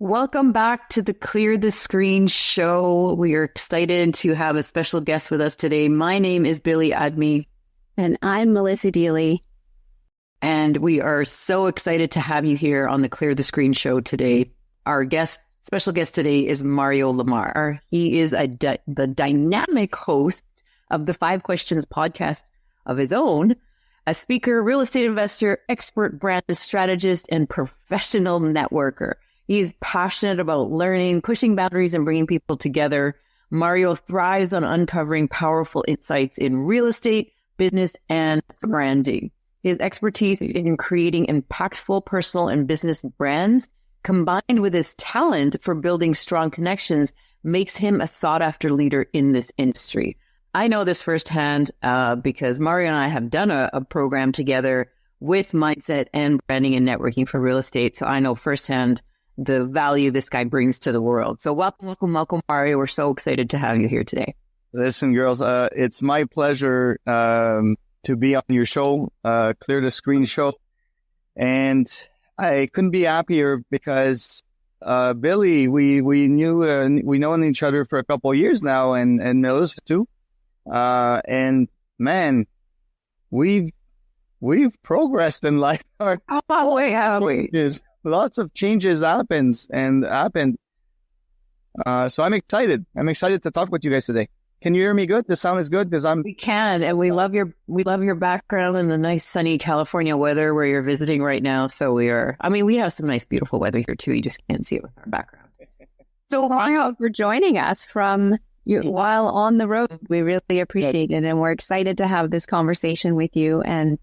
Welcome back to the Clear the Screen show. We are excited to have a special guest with us today. My name is Billie Aadmi. And I'm Melissa Deely. And we are so excited to have you here on the Clear the Screen show today. Our special guest today is Mario Lamarre. He is the dynamic host of the 5 Questions podcast of his own, a speaker, real estate investor, expert brand strategist, and professional networker. He's passionate about learning, pushing boundaries, and bringing people together. Mario thrives on uncovering powerful insights in real estate, business, and branding. His expertise in creating impactful personal and business brands, combined with his talent for building strong connections, makes him a sought-after leader in this industry. I know this firsthand because Mario and I have done a program together with mindset and branding and networking for real estate. So I know firsthand the value this guy brings to the world. So welcome, Mario. We're so excited to have you here today. Listen, girls, it's my pleasure to be on your show, Clear the Screen show. And I couldn't be happier because Billie, we've known each other for a couple of years now, and Melissa too. And man, we've progressed in life. Oh, wait, have we? Lots of changes happened. So I'm excited. I'm excited to talk with you guys today. Can you hear me good? The sound is good because We can, and we love your background in the nice sunny California weather where you're visiting right now. So we have some nice beautiful weather here too. You just can't see it with our background. So Mario, for joining us from you while on the road. We really appreciate it, and we're excited to have this conversation with you and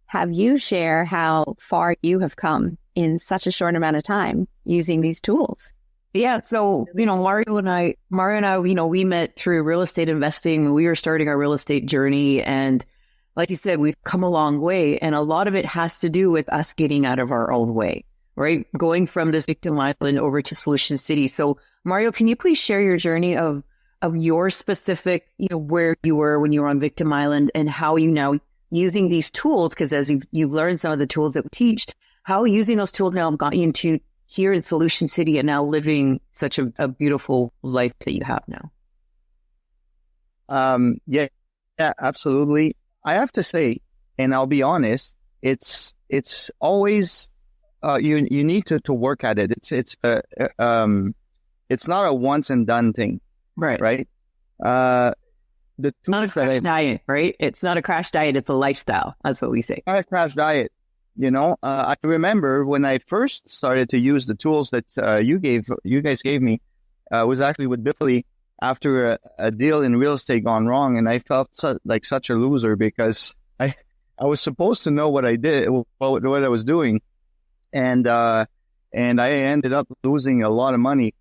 have you share how far you have come in such a short amount of time using these tools. Yeah. So, Mario and I, we met through real estate investing when we were starting our real estate journey. And like you said, we've come a long way. And a lot of it has to do with us getting out of our own way, right? Going from this victim island over to Solution City. So Mario, can you please share your journey of your specific, where you were when you were on victim island and how you now using these tools? Because as you've learned some of the tools that we teach, how using those tools now have gotten you into here in Solution City and now living such a beautiful life that you have now. Yeah, absolutely. I have to say, and I'll be honest, it's always you need to work at it. It's not a once and done thing, right? The not a crash diet, right? It's not a crash diet. It's a lifestyle. That's what we say. Not a crash diet. I remember when I first started to use the tools that you guys gave me, was actually with Billie after a deal in real estate gone wrong, and I felt like such a loser because I was supposed to know what I did, what I was doing, and I ended up losing a lot of money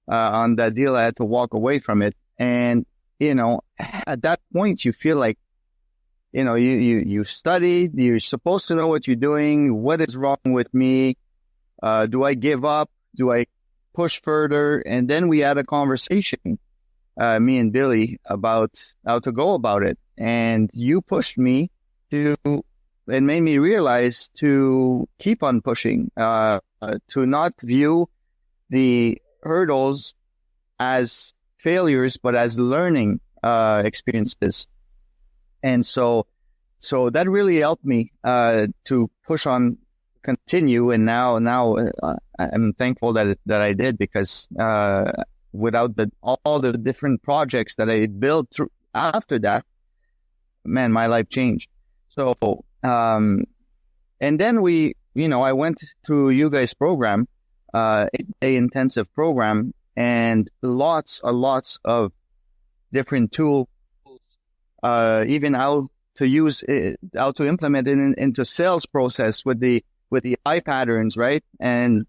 on that deal. I had to walk away from it, and at that point you feel like, you studied, you're supposed to know what you're doing. What is wrong with me? Do I give up? Do I push further? And then we had a conversation, me and Billie, about how to go about it. And you pushed me and made me realize to keep on pushing, to not view the hurdles as failures, but as learning experiences. And so that really helped me to push on, continue. And now I'm thankful that I did, because without all the different projects that I built through after that, man, my life changed. So and then I went through you guys' program, a intensive program, and lots of different tools. Even how to use it, how to implement it into sales process with the eye patterns, right? And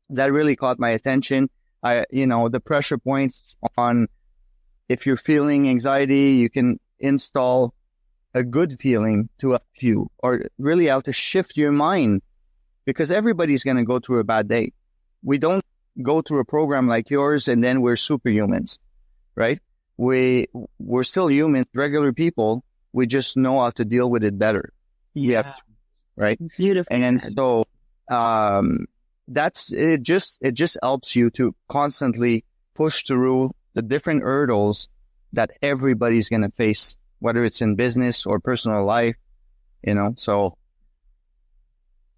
that really caught my attention. The pressure points on, if you're feeling anxiety, you can install a good feeling to help you, or really how to shift your mind, because everybody's going to go through a bad day. We don't go through a program like yours and then we're superhumans, right? We're still humans, regular people. We just know how to deal with it better. Yeah. Right? Beautiful. And so, it just helps you to constantly push through the different hurdles that everybody's going to face, whether it's in business or personal life, so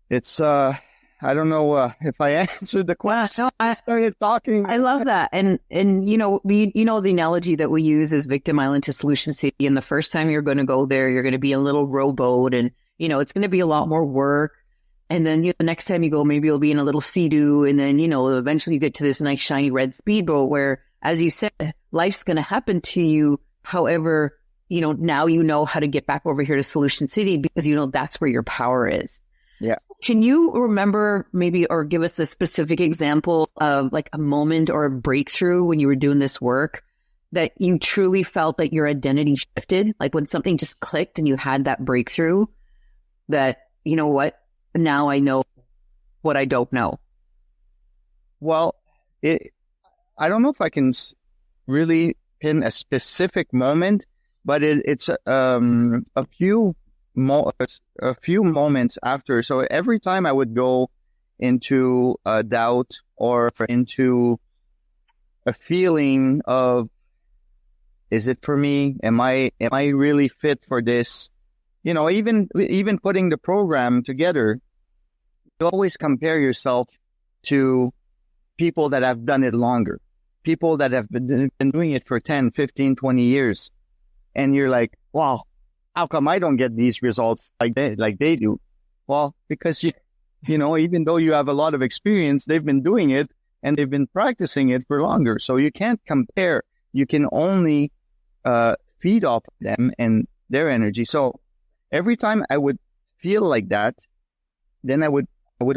it's, I don't know if I answered the question. No, I started talking. I love that. And the analogy that we use is Victim Island to Solution City. And the first time you're going to go there, you're going to be a little rowboat and, it's going to be a lot more work. And then the next time you go, maybe you'll be in a little Sea-Doo. And then, eventually you get to this nice shiny red speedboat where, as you said, life's going to happen to you. However, now you know how to get back over here to Solution City because that's where your power is. Yeah. Can you remember maybe or give us a specific example of like a moment or a breakthrough when you were doing this work that you truly felt that your identity shifted? Like when something just clicked and you had that breakthrough that, now I know what I don't know. Well, I don't know if I can really pin a specific moment, but it's a few moments after. So every time I would go into a doubt or into a feeling of, is it for me? Am I really fit for this? Even putting the program together, you always compare yourself to people that have done it longer, people that have been doing it for 10, 15, 20 years. And you're like, wow, how come I don't get these results like they do? Well, because even though you have a lot of experience, they've been doing it and they've been practicing it for longer. So you can't compare. You can only feed off them and their energy. So every time I would feel like that, then I would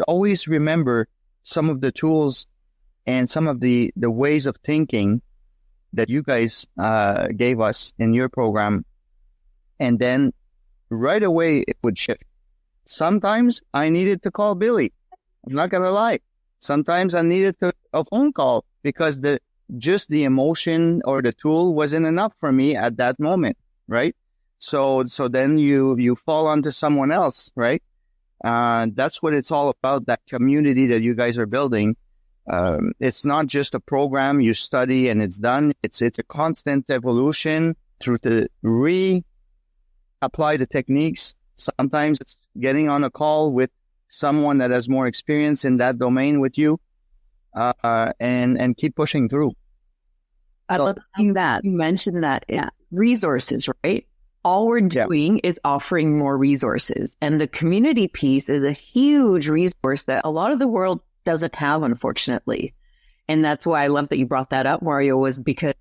always remember some of the tools and some of the ways of thinking that you guys gave us in your program. And then right away, it would shift. Sometimes I needed to call Billie. I'm not going to lie. Sometimes I needed a phone call because just the emotion or the tool wasn't enough for me at that moment, right? So then you fall onto someone else, right? That's what it's all about, that community that you guys are building. It's not just a program you study and it's done. It's a constant evolution through the apply the techniques. Sometimes it's getting on a call with someone that has more experience in that domain with you, and keep pushing through. I love that. You mentioned that. Yeah. Resources, right? All we're doing is offering more resources. And the community piece is a huge resource that a lot of the world doesn't have, unfortunately. And that's why I love that you brought that up, Mario, was because,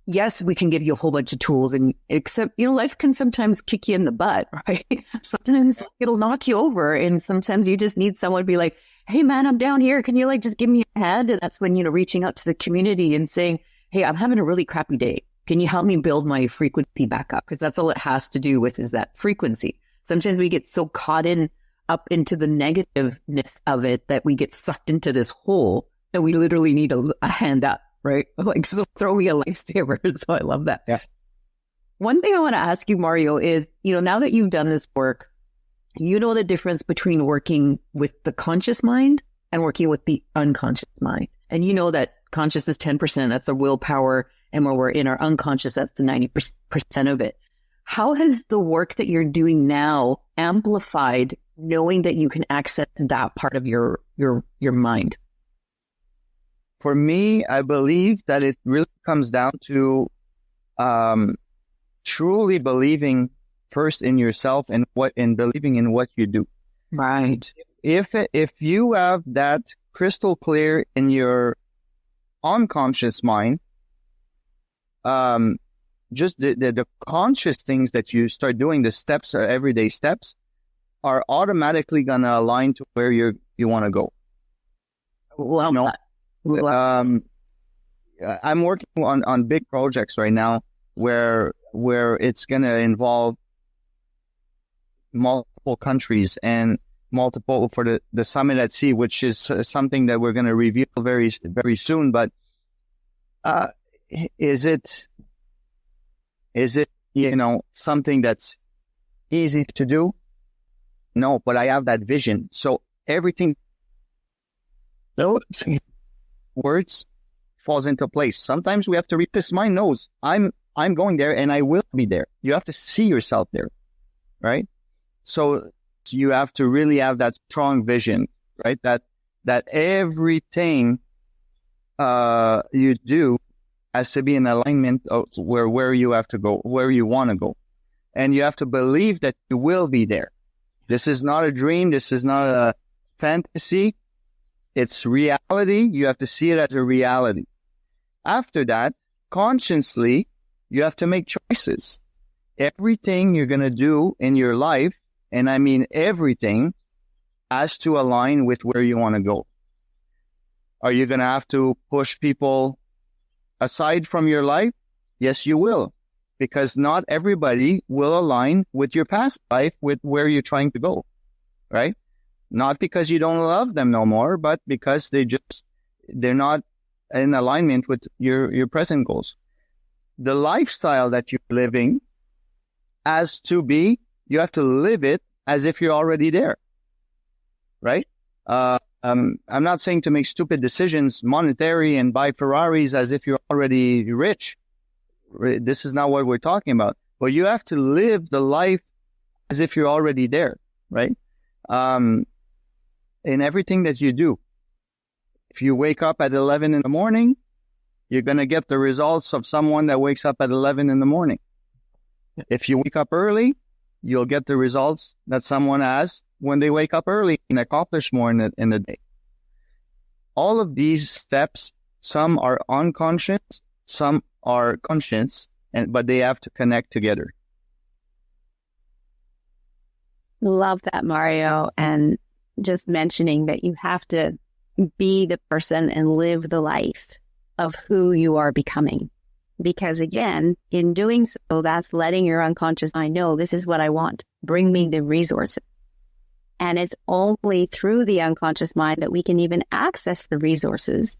yes, we can give you a whole bunch of tools, and except, life can sometimes kick you in the butt, right? Sometimes it'll knock you over, and sometimes you just need someone to be like, hey man, I'm down here. Can you just give me a hand? And that's when, reaching out to the community and saying, hey, I'm having a really crappy day. Can you help me build my frequency back up? Because that's all it has to do with is that frequency. Sometimes we get so caught up into the negativeness of it that we get sucked into this hole that we literally need a hand up, right? So throw me a lifesaver. So I love that. Yeah. One thing I want to ask you, Mario, is, now that you've done this work, the difference between working with the conscious mind and working with the unconscious mind. And that conscious is 10%, that's the willpower. And when we're in our unconscious, that's the 90% of it. How has the work that you're doing now amplified knowing that you can access that part of your mind? For me, I believe that it really comes down to truly believing first in yourself and believing in what you do. Right. If you have that crystal clear in your unconscious mind, just the conscious things that you start doing, the steps, are everyday steps, are automatically going to align to where you want to go. Well, I'm working on big projects right now where it's going to involve multiple countries and multiple for the Summit at Sea, which is something that we're going to reveal very, very soon. But is it something that's easy to do? No, but I have that vision. So everything those words falls into place. Sometimes we have to read this. Mind knows I'm going there and I will be there. You have to see yourself there, right? So you have to really have that strong vision, right? That everything you do has to be in alignment of where you have to go, where you want to go. And you have to believe that you will be there. This is not a dream. This is not a fantasy. It's reality. You have to see it as a reality. After that, consciously, you have to make choices. Everything you're going to do in your life, and I mean everything, has to align with where you want to go. Are you going to have to push people aside from your life? Yes, you will. Because not everybody will align with your past life, with where you're trying to go, right? Not because you don't love them no more, but because they're not in alignment with your present goals. The lifestyle that you're living has to be, you have to live it as if you're already there, right? I'm not saying to make stupid decisions, monetary, and buy Ferraris as if you're already rich. This is not what we're talking about. But you have to live the life as if you're already there, right? In everything that you do. If you wake up at 11 in the morning, you're going to get the results of someone that wakes up at 11 in the morning. If you wake up early, you'll get the results that someone has when they wake up early and accomplish more in the day. All of these steps, some are unconscious, some are conscious, but they have to connect together. Love that, Mario. And just mentioning that you have to be the person and live the life of who you are becoming. Because again, in doing so, that's letting your unconscious mind know, this is what I want. Bring me the resources. And it's only through the unconscious mind that we can even access the resources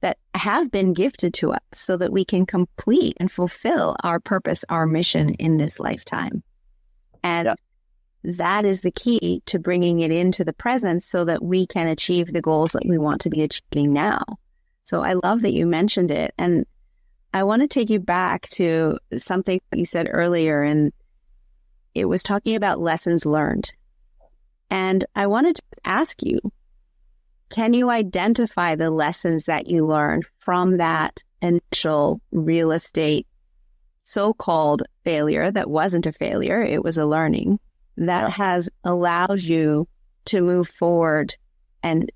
that have been gifted to us so that we can complete and fulfill our purpose, our mission in this lifetime. And that is the key to bringing it into the present so that we can achieve the goals that we want to be achieving now. So I love that you mentioned it. And I want to take you back to something that you said earlier, and it was talking about lessons learned. And I wanted to ask you, can you identify the lessons that you learned from that initial real estate so-called failure that wasn't a failure, it was a learning, that has allowed you to move forward and,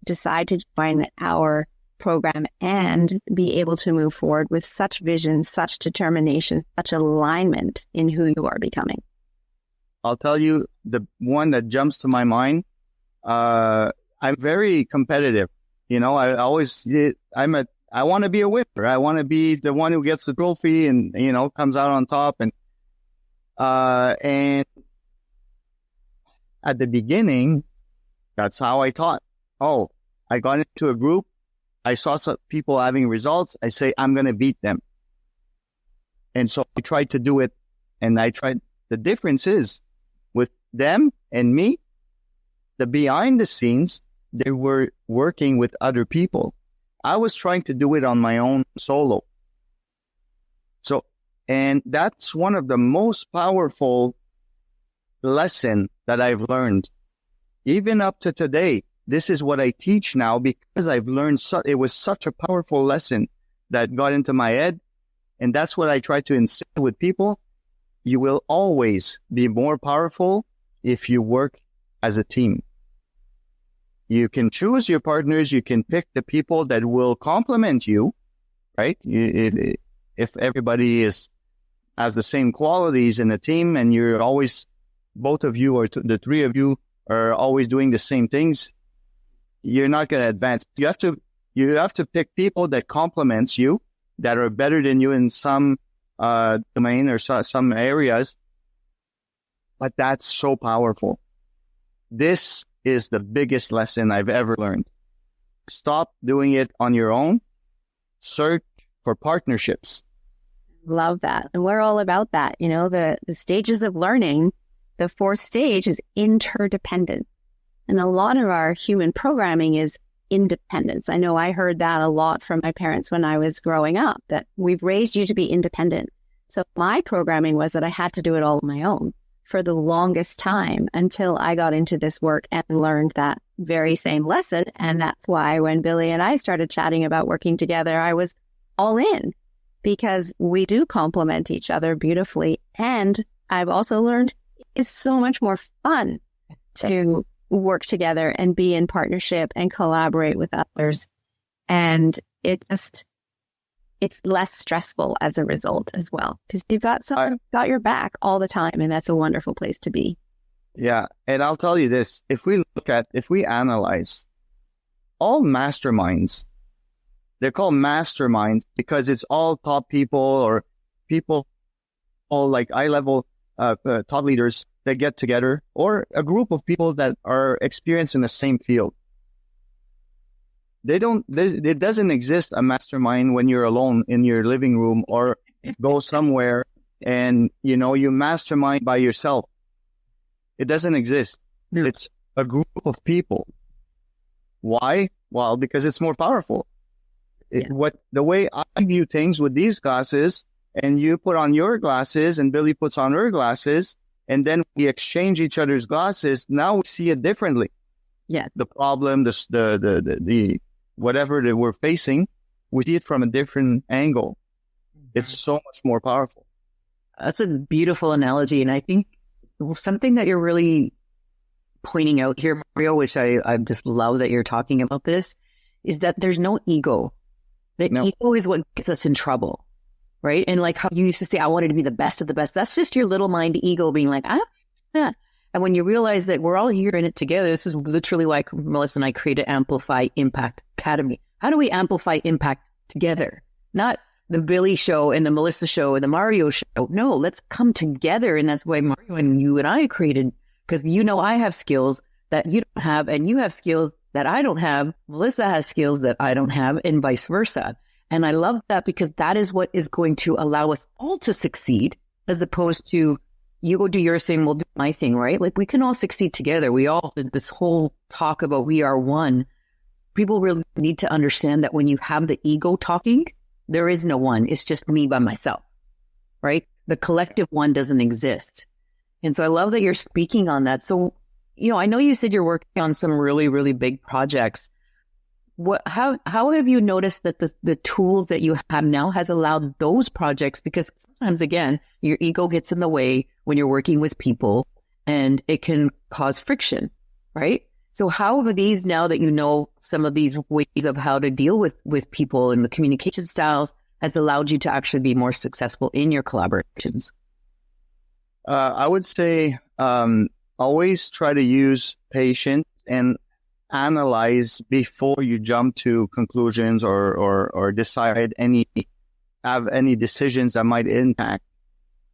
decide to join our program and be able to move forward with such vision, such determination, such alignment in who you are becoming? I'll tell you the one that jumps to my mind. I'm very competitive. I want to be a winner. I want to be the one who gets the trophy and, comes out on top. And at the beginning, that's how I thought. Oh, I got into a group. I saw some people having results. I say, I'm going to beat them. And so I tried to do it. And the difference is with them and me, the behind the scenes, they were working with other people. I was trying to do it on my own solo. And that's one of the most powerful lesson that I've learned. Even up to today, this is what I teach now because I've learned it was such a powerful lesson that got into my head. And that's what I try to instill with people. You will always be more powerful if you work as a team. You can choose your partners. You can pick the people that will complement you, right? If everybody has the same qualities in a team and you're always, both of you or the three of you are always doing the same things, you're not going to advance. You have to pick people that complements you, that are better than you in some domain or some areas. But that's so powerful. This is the biggest lesson I've ever learned. Stop doing it on your own. Search for partnerships. Love that. And we're all about that. The stages of learning, the fourth stage is interdependence. And a lot of our human programming is independence. I know I heard that a lot from my parents when I was growing up, that we've raised you to be independent. So my programming was that I had to do it all on my own for the longest time until I got into this work and learned that very same lesson. And that's why when Billie and I started chatting about working together, I was all in, because we do complement each other beautifully. And I've also learned it's so much more fun to work together and be in partnership and collaborate with others. And it's less stressful as a result as well, because you've got someone who's got your back all the time, and that's a wonderful place to be. Yeah. And I'll tell you this, if we analyze all masterminds, they're called masterminds because it's all top people or people, all like eye-level thought leaders that get together, or a group of people that are experienced in the same field. It doesn't exist a mastermind when you're alone in your living room or go somewhere and, you mastermind by yourself. It doesn't exist. No. It's a group of people. Why? Well, because it's more powerful. The way I view things with these glasses, and you put on your glasses and Billie puts on her glasses, and then we exchange each other's glasses. Now we see it differently. Yes. The problem, the whatever that we're facing, we see it from a different angle. It's so much more powerful. That's a beautiful analogy. And I think something that you're really pointing out here, Mario, which I just love that you're talking about this, is that there's no ego. Ego is what gets us in trouble. Right. And like how you used to say, I wanted to be the best of the best. That's just your little mind ego being like, And when you realize that we're all here in it together, this is literally why Melissa and I created Amplify Impact Academy. How do we amplify impact together? Not the Billie show and the Melissa show and the Mario show. No, let's come together. And that's why Mario and you and I created, because I have skills that you don't have, and you have skills that I don't have. Melissa has skills that I don't have, and vice versa. And I love that, because that is what is going to allow us all to succeed, as opposed to you go do your thing, we'll do my thing, right? Like we can all succeed together. We all did this whole talk about we are one. People really need to understand that when you have the ego talking, there is no one. It's just me by myself, right? The collective one doesn't exist. And so I love that you're speaking on that. So, I know you said you're working on some really, really big projects. How have you noticed that the tools that you have now has allowed those projects? Because sometimes, again, your ego gets in the way when you're working with people, and it can cause friction, right? So how have these, now that you know some of these ways of how to deal with people and the communication styles, has allowed you to actually be more successful in your collaborations? I would say always try to use patience and analyze before you jump to conclusions or decide have any decisions that might impact,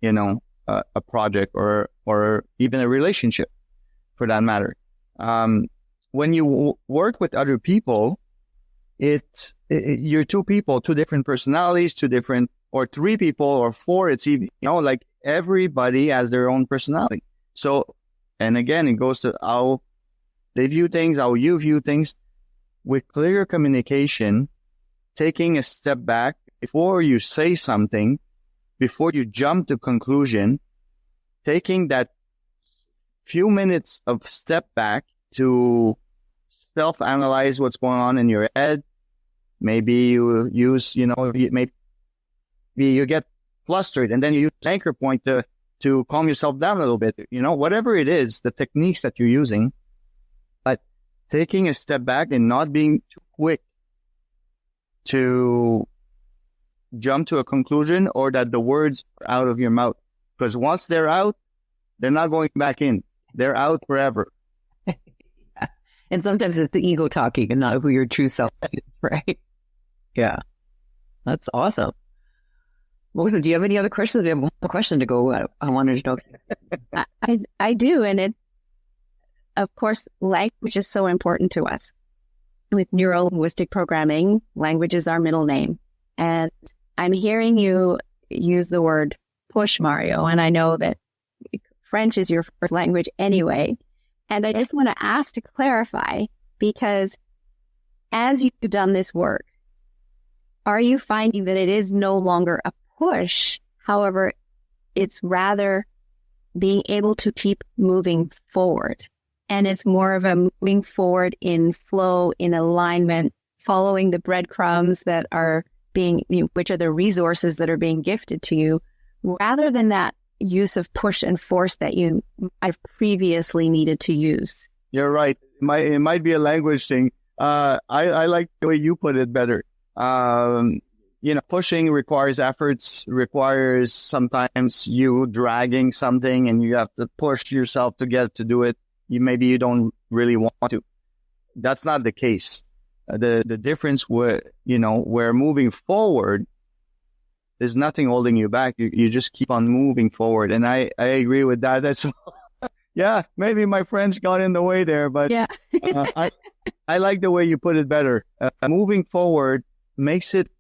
a project or even a relationship for that matter. When you work with other people, you're two people, two different personalities, or three people or four. It's even, like everybody has their own personality. So, and again, it goes to how they view things, how you view things. With clear communication, taking a step back before you say something, before you jump to conclusion, taking that few minutes of step back to self-analyze what's going on in your head. Maybe you use, maybe you get flustered, and then you use an anchor point to calm yourself down a little bit. Whatever it is, the techniques that you're using, but taking a step back and not being too quick to jump to a conclusion, or that the words are out of your mouth. Because once they're out, they're not going back in. They're out forever. Yeah. And sometimes it's the ego talking and not who your true self is, right? Yeah. That's awesome. Melissa, do you have any other questions? We have one more question to go. I wanted to know. I do. And it, of course, language is so important to us. With neuro-linguistic programming, language is our middle name. And I'm hearing you use the word push, Mario. And I know that French is your first language anyway. And I just want to ask to clarify, because as you've done this work, are you finding that it is no longer a push? However, it's rather being able to keep moving forward. And it's more of a moving forward in flow, in alignment, following the breadcrumbs that are being, which are the resources that are being gifted to you, rather than that use of push and force that I've previously needed to use. You're right. It might be a language thing. I like the way you put it better. Pushing requires efforts, requires sometimes you dragging something and you have to push yourself to get to do it. Maybe you don't really want to. That's not the case. The difference where moving forward, there's nothing holding you back. You just keep on moving forward. And I agree with that. That's, yeah, maybe my French got in the way there, but yeah. I like the way you put it better. Moving forward makes it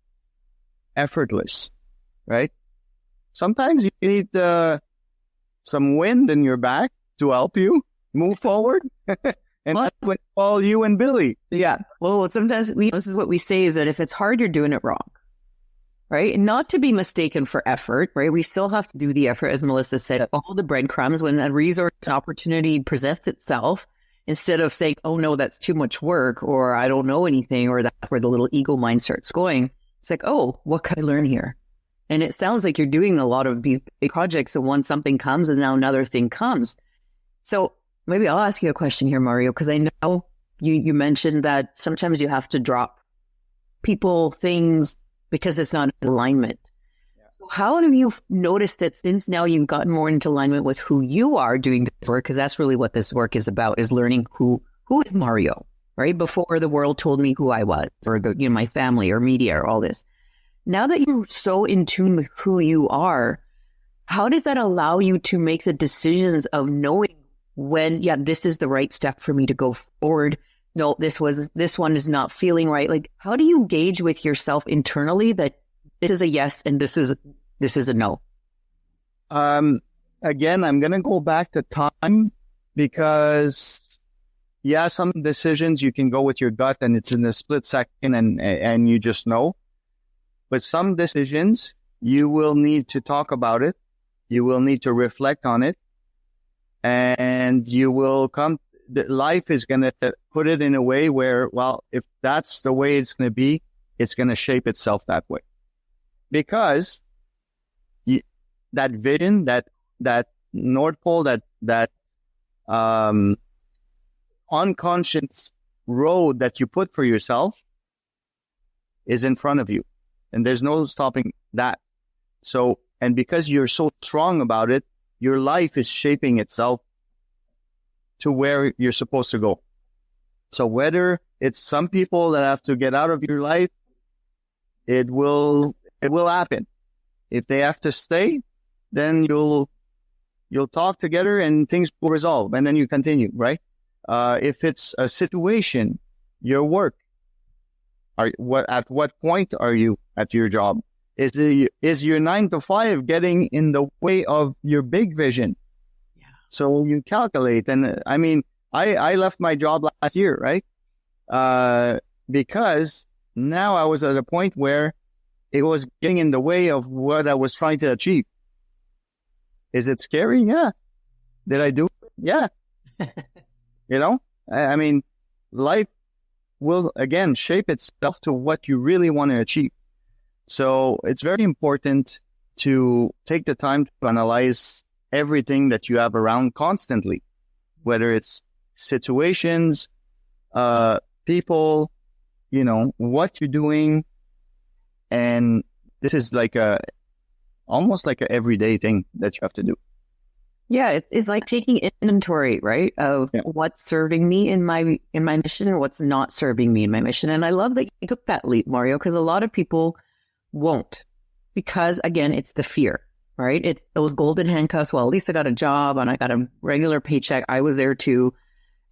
effortless, right? Sometimes you need some wind in your back to help you move forward. And that's what all you and Billie. Yeah. Well, sometimes this is what we say is that if it's hard, you're doing it wrong, right? Not to be mistaken for effort, right? We still have to do the effort, as Melissa said, all the breadcrumbs when a resource opportunity presents itself, instead of saying, oh no, that's too much work, or I don't know anything, or that's where the little ego mind starts going. It's like, oh, what can I learn here? And it sounds like you're doing a lot of these big projects, and once something comes and now another thing comes. So maybe I'll ask you a question here, Mario, because I know you mentioned that sometimes you have to drop people, things, because it's not in alignment. Yeah. So how have you noticed that since now you've gotten more into alignment with who you are doing this work, because that's really what this work is about, is learning who is Mario, right? Before the world told me who I was, or my family or media or all this. Now that you're so in tune with who you are, how does that allow you to make the decisions of knowing when, this is the right step for me to go forward? No, this one is not feeling right. Like, how do you engage with yourself internally that this is a yes and this is a no? Again, I'm going to go back to time because, some decisions you can go with your gut and it's in a split second and you just know. But some decisions, you will need to talk about it. You will need to reflect on it. And you will life is going to put it in a way where, if that's the way it's going to be, it's going to shape itself that way. Because that vision, that North Pole, that unconscious road that you put for yourself is in front of you. And there's no stopping that. So, and because you're so strong about it, your life is shaping itself to where you're supposed to go. So whether it's some people that have to get out of your life, it will happen. If they have to stay, then you'll talk together and things will resolve and then you continue, right? If it's a situation, your work, at what point are you at your job? Is your 9 to 5 getting in the way of your big vision? Yeah. So you calculate. And I left my job last year, right? Because now I was at a point where it was getting in the way of what I was trying to achieve. Is it scary? Yeah. Did I do it? Yeah. Life will again shape itself to what you really want to achieve. So it's very important to take the time to analyze everything that you have around constantly, whether it's situations, people, what you're doing. And this is almost like an everyday thing that you have to do. Yeah, it's like taking inventory, right, of what's serving me in my mission and what's not serving me in my mission. And I love that you took that leap, Mario, because a lot of people won't, because again, it's the fear, right? It's those golden handcuffs. Well, at least I got a job and I got a regular paycheck. I was there too.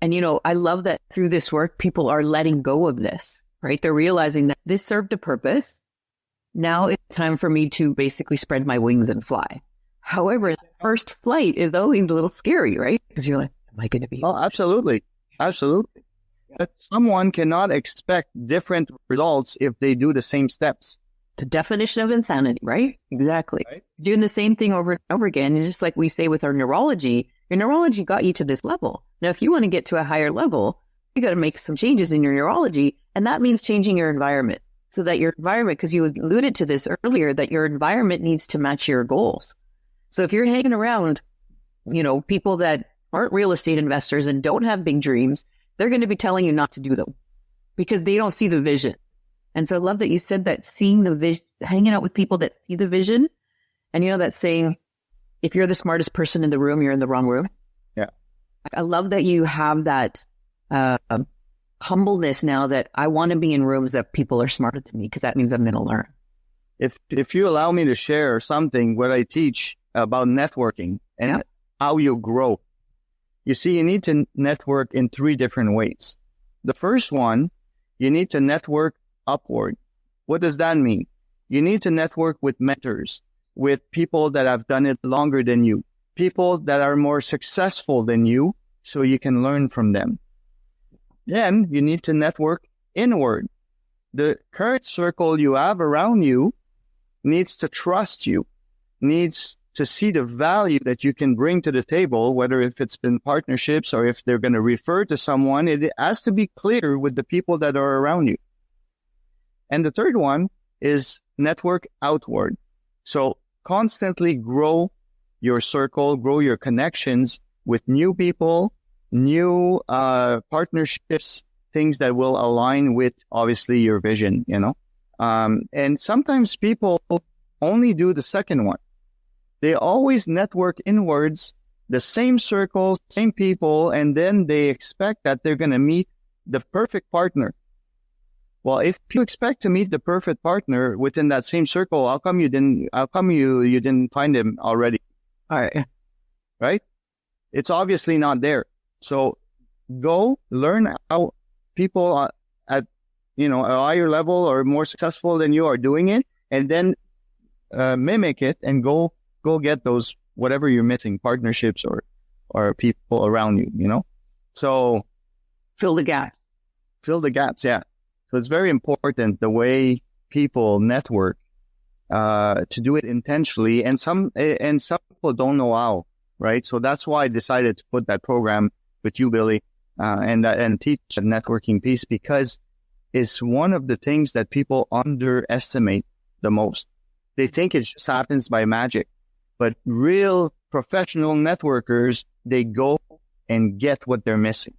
And, I love that through this work, people are letting go of this, right? They're realizing that this served a purpose. Now it's time for me to basically spread my wings and fly. However, the first flight is always a little scary, right? Because you're like, am I going to be? Oh, absolutely. Absolutely. But someone cannot expect different results if they do the same steps. The definition of insanity, right? Exactly. Right. Doing the same thing over and over again. And just like we say with our neurology, your neurology got you to this level. Now, if you want to get to a higher level, you got to make some changes in your neurology. And that means changing your environment so that your environment, because you alluded to this earlier, that your environment needs to match your goals. So if you're hanging around, people that aren't real estate investors and don't have big dreams, they're going to be telling you not to do them because they don't see the vision. And so I love that you said that, seeing the vision, hanging out with people that see the vision. And that saying, if you're the smartest person in the room, you're in the wrong room. Yeah. I love that you have that humbleness now, that I want to be in rooms that people are smarter than me, because that means I'm going to learn. If you allow me to share something, what I teach about networking and how you grow. You see, you need to network in 3 different ways. The first one, you need to network upward. What does that mean? You need to network with mentors, with people that have done it longer than you, people that are more successful than you, so you can learn from them. Then you need to network inward. The current circle you have around you needs to trust you, needs to see the value that you can bring to the table, whether if it's in partnerships or if they're going to refer to someone. It has to be clear with the people that are around you. And the third one is network outward. So constantly grow your circle, grow your connections with new people, new partnerships, things that will align with, obviously, your vision, And sometimes people only do the second one. They always network inwards, the same circles, same people, and then they expect that they're going to meet the perfect partner. Well, if you expect to meet the perfect partner within that same circle, how come you didn't find him already? All right. Right? It's obviously not there. So go learn how people at a higher level or more successful than you are doing it, and then mimic it and go get those, whatever you're missing, partnerships or people around you, So fill the gaps. Yeah. So it's very important the way people network to do it intentionally, and some people don't know how, right? So that's why I decided to put that program with you, Billy, and teach the networking piece, because it's one of the things that people underestimate the most. They think it just happens by magic, but real professional networkers, they go and get what they're missing.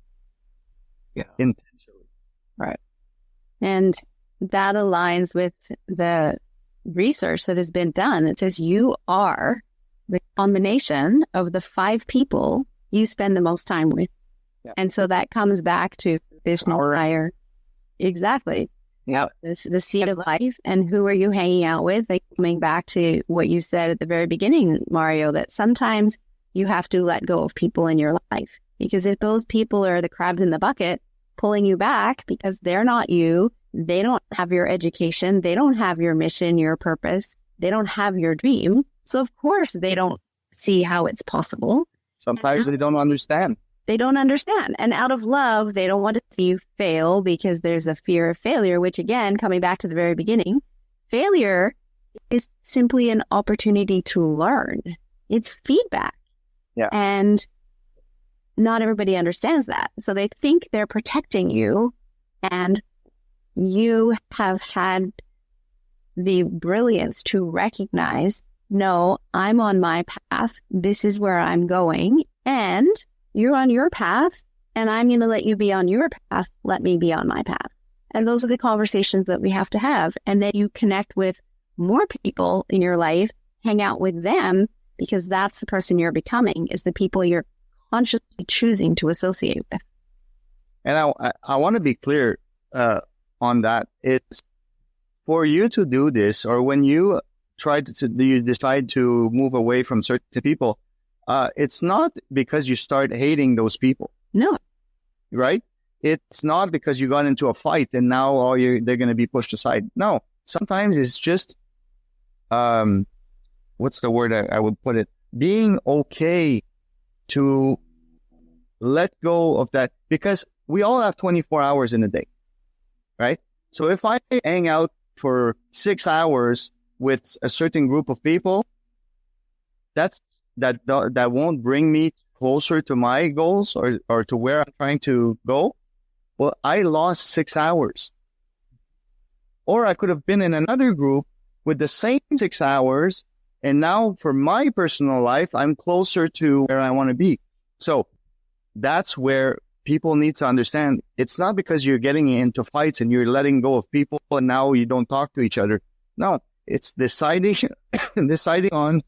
Yeah, intentionally. Right. And that aligns with the research that has been done. It says you are the combination of the 5 people you spend the most time with. Yeah. And so that comes back to this higher. Exactly. Yeah. The seed of life. And who are you hanging out with? Like, coming back to what you said at the very beginning, Mario, that sometimes you have to let go of people in your life, because if those people are the crabs in the bucket pulling you back because they're not you, they don't have your education, they don't have your mission, your purpose, they don't have your dream. So of course they don't see how it's possible. Sometimes they don't understand. They don't understand. And out of love, they don't want to see you fail because there's a fear of failure, which, again, coming back to the very beginning, failure is simply an opportunity to learn. It's feedback. Yeah. And not everybody understands that. So they think they're protecting you, and you have had the brilliance to recognize, no, I'm on my path. This is where I'm going. And you're on your path, and I'm going to let you be on your path. Let me be on my path. And those are the conversations that we have to have. And then you connect with more people in your life, hang out with them, because that's the person you're becoming, is the people you're consciously choosing to associate with. And I want to be clear on that. It's for you to do this, or when you you decide to move away from certain people, it's not because you start hating those people. No. Right? It's not because you got into a fight and now they're going to be pushed aside. No. Sometimes it's just, what's the word I would put it? Being okay to let go of that, because we all have 24 hours in a day, right? So if I hang out for 6 hours with a certain group of people, that won't bring me closer to my goals or to where I'm trying to go. Well, I lost 6 hours. Or I could have been in another group with the same 6 hours, and now for my personal life, I'm closer to where I want to be. So that's where people need to understand. It's not because you're getting into fights and you're letting go of people and now you don't talk to each other. No, it's deciding on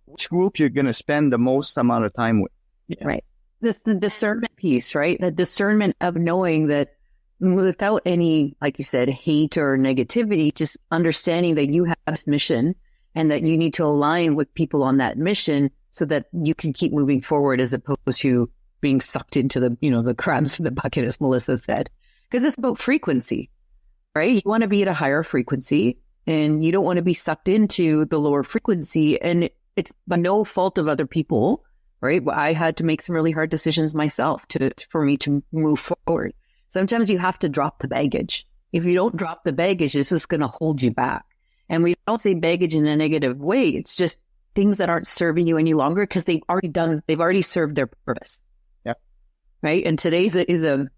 which group you're going to spend the most amount of time with. Yeah. Right. This the discernment piece, right? The discernment of knowing that without any, like you said, hate or negativity, just understanding that you have this mission and that you need to align with people on that mission so that you can keep moving forward as opposed to being sucked into the crabs in the bucket, as Melissa said. Because it's about frequency, right? You want to be at a higher frequency and you don't want to be sucked into the lower frequency. And it's by no fault of other people, right? I had to make some really hard decisions myself for me to move forward. Sometimes you have to drop the baggage. If you don't drop the baggage, it's just going to hold you back. And we don't say baggage in a negative way. It's just things that aren't serving you any longer because they've already served their purpose. Yeah. Right. And today's is of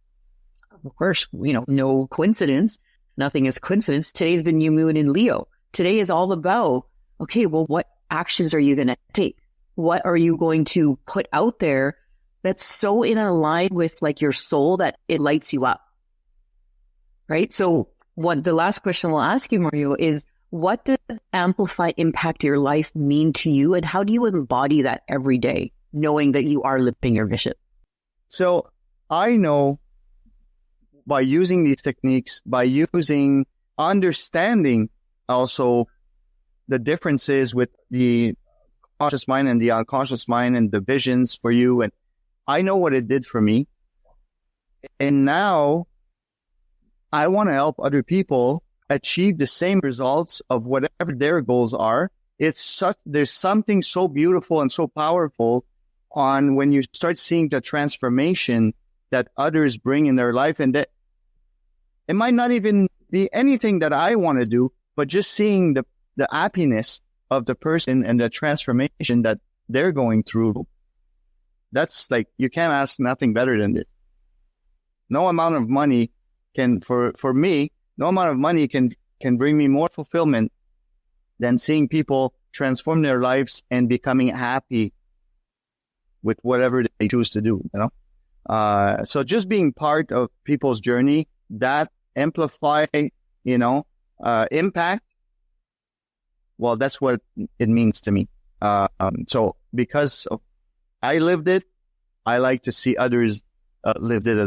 course, no coincidence. Nothing is coincidence. Today's the new moon in Leo. Today is all about, okay, well, what actions are you going to take? What are you going to put out there that's so in line with like your soul that it lights you up? Right. So the last question we'll ask you, Mario, is what does Amplify Impact Your Life mean to you? And how do you embody that every day, knowing that you are living your mission? So I know by using these techniques, by understanding also the differences with the conscious mind and the unconscious mind and the visions for you. And I know what it did for me. And now I want to help other people achieve the same results of whatever their goals are. There's something so beautiful and so powerful on when you start seeing the transformation that others bring in their life. And that it might not even be anything that I want to do, but just seeing the happiness of the person and the transformation that they're going through. That's like, you can't ask nothing better than this. No amount of money can, for me, no amount of money can bring me more fulfillment than seeing people transform their lives and becoming happy with whatever they choose to do, So just being part of people's journey, that amplify, impact, well, that's what it means to me. So because I lived it, I like to see others live it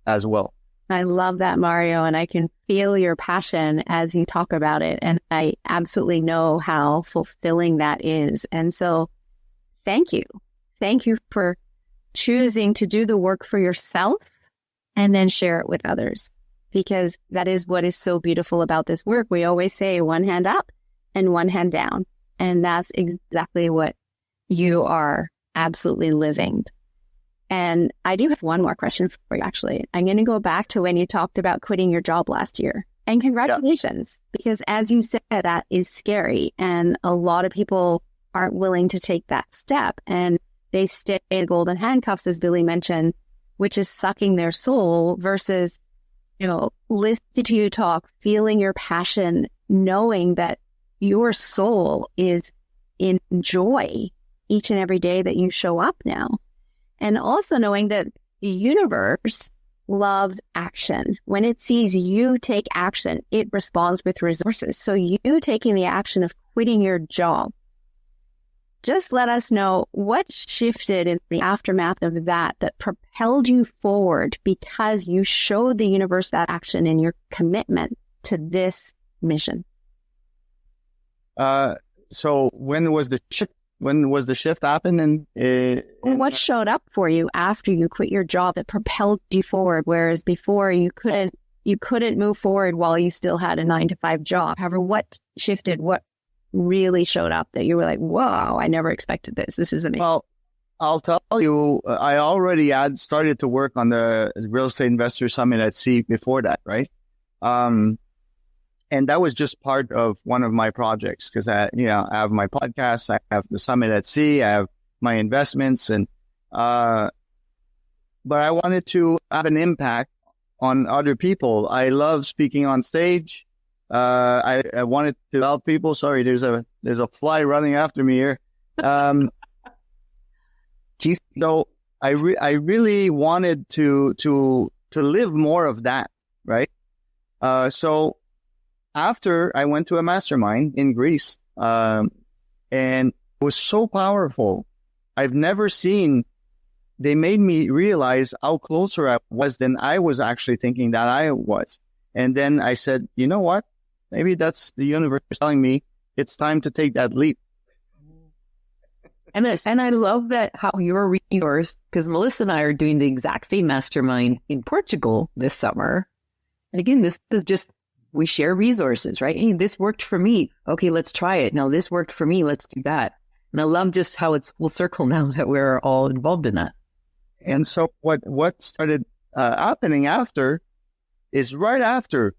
as well. I love that, Mario, and I can feel your passion as you talk about it. And I absolutely know how fulfilling that is. And so thank you. Thank you for choosing to do the work for yourself and then share it with others, because that is what is so beautiful about this work. We always say one hand up and one hand down. And that's exactly what you are absolutely living. And I do have one more question for you, actually. I'm going to go back to when you talked about quitting your job last year. And congratulations, because as you said, that is scary. And a lot of people aren't willing to take that step. And they stay in golden handcuffs, as Billie mentioned, which is sucking their soul versus, listening to you talk, feeling your passion, knowing that your soul is in joy each and every day that you show up now. And also knowing that the universe loves action. When it sees you take action, it responds with resources. So you taking the action of quitting your job, just let us know what shifted in the aftermath of that propelled you forward because you showed the universe that action and your commitment to this mission. So when was the shift? When was the shift happen? And what showed up for you after you quit your job that propelled you forward, whereas before you couldn't move forward while you still had a 9-to-5 job? However, what shifted? What really showed up that you were like, "Whoa, I never expected this. This is amazing." Well, I'll tell you, I already had started to work on the Real Estate Investor Summit at Sea before that, right? And that was just part of one of my projects because I have my podcast, I have the Summit at Sea, I have my investments, and but I wanted to have an impact on other people. I love speaking on stage. I wanted to help people. Sorry, there's a fly running after me here. So I really wanted to live more of that, right? So after I went to a mastermind in Greece, and it was so powerful. I've never seen. They made me realize how closer I was than I was actually thinking that I was. And then I said, you know what? Maybe that's the universe telling me it's time to take that leap. And I love that how your resource, because Melissa and I are doing the exact same mastermind in Portugal this summer. And again, this is just, we share resources, right? Hey, this worked for me. Okay, let's try it. Now this worked for me. Let's do that. And I love just how it's full circle now that we're all involved in that. And so what started happening after is right after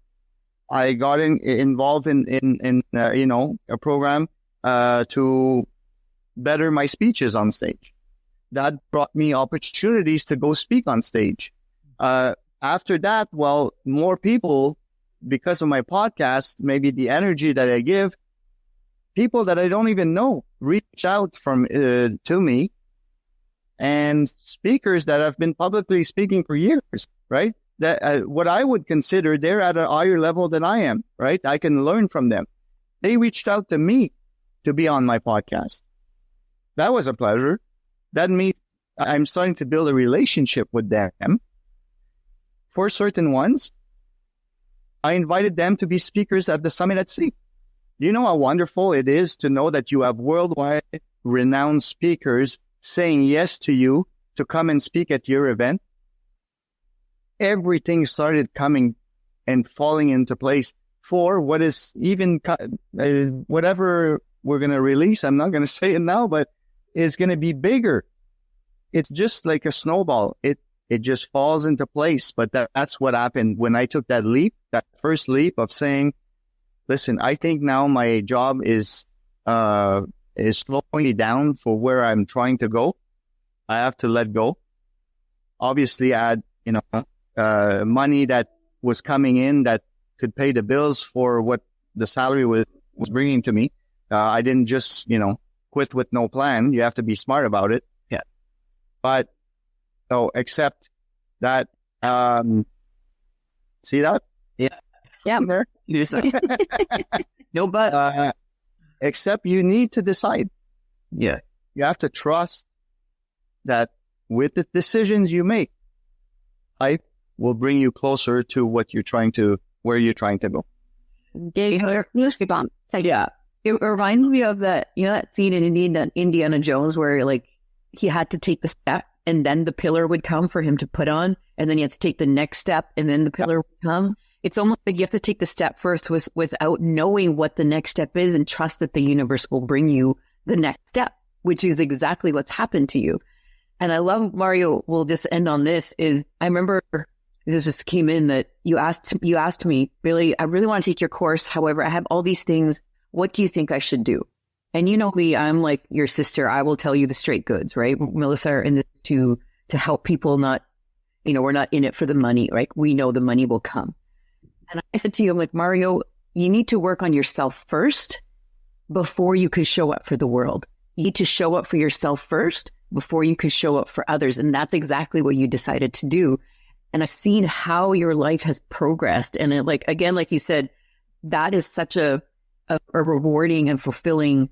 I got involved in a program to better my speeches on stage. That brought me opportunities to go speak on stage. After that, well, more people, because of my podcast, maybe the energy that I give, people that I don't even know reach out to me, and speakers that have been publicly speaking for years, right? That what I would consider they're at a higher level than I am, right? I can learn from them. They reached out to me to be on my podcast. That was a pleasure. That means I'm starting to build a relationship with them. For certain ones, I invited them to be speakers at the Summit at Sea. Do you know how wonderful it is to know that you have worldwide renowned speakers saying yes to you to come and speak at your event? Everything started coming and falling into place for what is even whatever we're going to release. I'm not going to say it now, but it's going to be bigger. It's just like a snowball. It just falls into place. But that's what happened when I took that leap, that first leap of saying, listen, I think now my job is slowing me down for where I'm trying to go. I have to let go. Obviously, I had, money that was coming in that could pay the bills for what the salary was bringing to me. I didn't just, quit with no plan. You have to be smart about it. Yeah. But, except that, see that? Yeah. Yeah. No, but. Except you need to decide. Yeah. You have to trust that with the decisions you make, life will bring you closer to where you're trying to go. Yeah. It reminds me of that scene in Indiana Jones where he had to take the step and then the pillar would come for him to put on, and then he had to take the next step and then the pillar would come. It's almost like you have to take the step first without knowing what the next step is and trust that the universe will bring you the next step, which is exactly what's happened to you. And I love, Mario, we'll just end on this, is I remember this just came in that you asked me, Billie, I really want to take your course. However, I have all these things. What do you think I should do? And you know me, I'm like your sister. I will tell you the straight goods, right? Melissa are in this to help people, not, we're not in it for the money, right? We know the money will come. And I said to you, I'm like, Mario, you need to work on yourself first before you can show up for the world. You need to show up for yourself first before you can show up for others. And that's exactly what you decided to do. And I've seen how your life has progressed. And again, like you said, that is such a rewarding and fulfilling,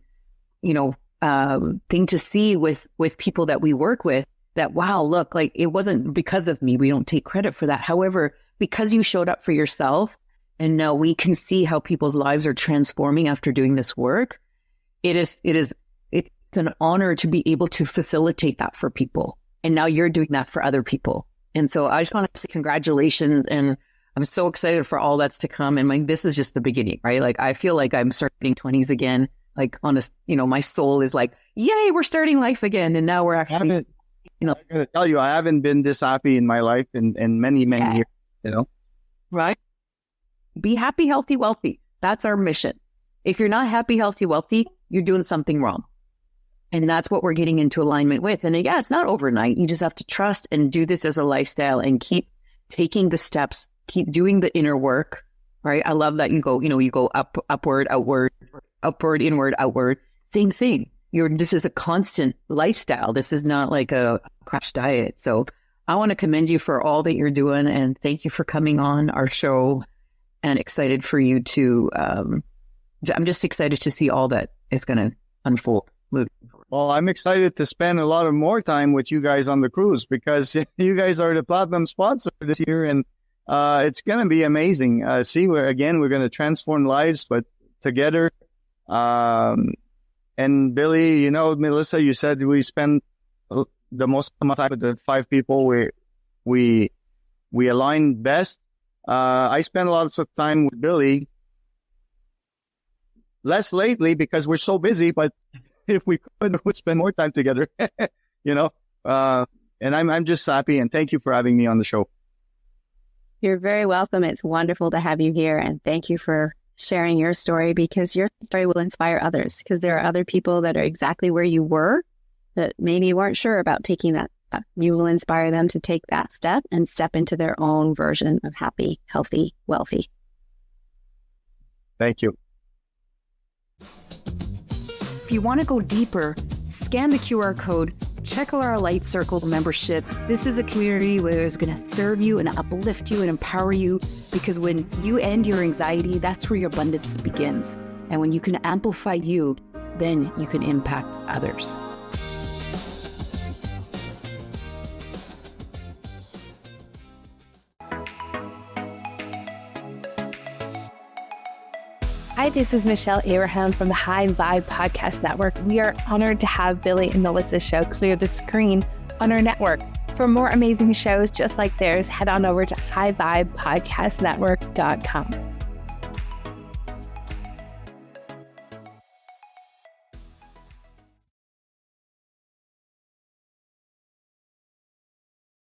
thing to see with people that we work with, that, wow, look, it wasn't because of me. We don't take credit for that. However, because you showed up for yourself and now we can see how people's lives are transforming after doing this work, it's an honor to be able to facilitate that for people. And now you're doing that for other people. And so I just want to say congratulations. And I'm so excited for all that's to come. And this is just the beginning, right? I feel like I'm starting 20s again. like on a, my soul is like, yay, we're starting life again. And now we're actually, I'm going to tell you, I haven't been this happy in my life in many, many years, Right? Be happy, healthy, wealthy. That's our mission. If you're not happy, healthy, wealthy, you're doing something wrong. And that's what we're getting into alignment with. And it's not overnight. You just have to trust and do this as a lifestyle and keep taking the steps, keep doing the inner work, right? I love that you go upward, outward, inward, outward. Same thing. This is a constant lifestyle. This is not like a crash diet. So I want to commend you for all that you're doing, and thank you for coming on our show, and excited for you to, I'm just excited to see all that is going to unfold. Well, I'm excited to spend a lot of more time with you guys on the cruise, because you guys are the platinum sponsor this year, and it's going to be amazing. We're going to transform lives, but together. And Billy, Melissa, you said we spend the most amount of time with the 5 people we align best. I spend a lot of time with Billy. Less lately because we're so busy, but if we could, we'd spend more time together, and I'm just happy, and thank you for having me on the show. You're very welcome. It's wonderful to have you here, and thank you for sharing your story, because your story will inspire others, because there are other people that are exactly where you were that maybe weren't sure about taking that step. You will inspire them to take that step and step into their own version of happy, healthy, wealthy. Thank you. If you want to go deeper, scan the QR code, check out our Light Circle membership. This is a community where it's going to serve you and uplift you and empower you, because when you end your anxiety, that's where your abundance begins. And when you can amplify you, then you can impact others. Hi, this is Michelle Abraham from the High Vibe Podcast Network. We are honored to have Billie and Melissa's show Clear the Screen on our network. For more amazing shows just like theirs, head on over to highvibepodcastnetwork.com.